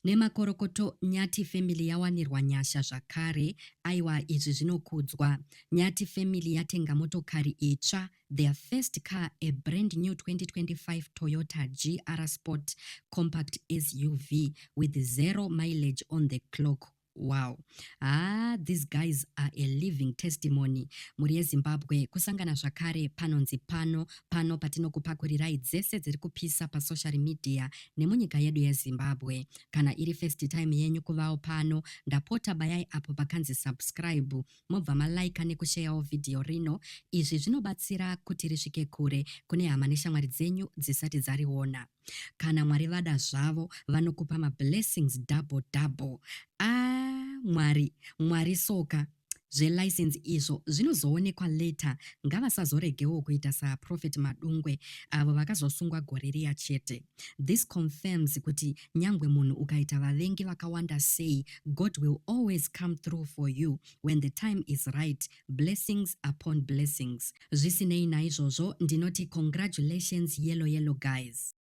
Nemakorokoto Nyati family yawanirwa nyasha zvakare. Aiwa, izvi zvinokudzwa. Nyati family yatenga motokari itsva, their first car, a brand new 2025 Toyota GR Sport compact SUV with 0 mileage on the clock. Wow. These guys are a living testimony. Muri yeZimbabwe kusangana zvakare panonzi pano patinokupakurirai dzese dziri kupisa pasocial media nemunyika yedu yeZimbabwe. Kana iri first time yenyu kuvawo pano, ndapota bayai apo pakanzi subscribe, mobva malaika nekusharewo video rino. Izvi zvinobatsira kuti risvike kure kune hama neshamwari dzenyu dzisati dzariona. Kana Mwari vada zvavo vanokupa mablessings double. Mwari soka. Zvelicense izvo zvinozoonekwa later. Ngavasazoregewo kuita saProfit Madungwe avo vakazosungwa gore riya chete. This confirms kuti nyangwe munhu ukaita vavengi vakawanda sei, God will always come through for you when the time is right. Blessings upon blessings. Zvisinei naizvozvo ndinoti congratulations yellow guys.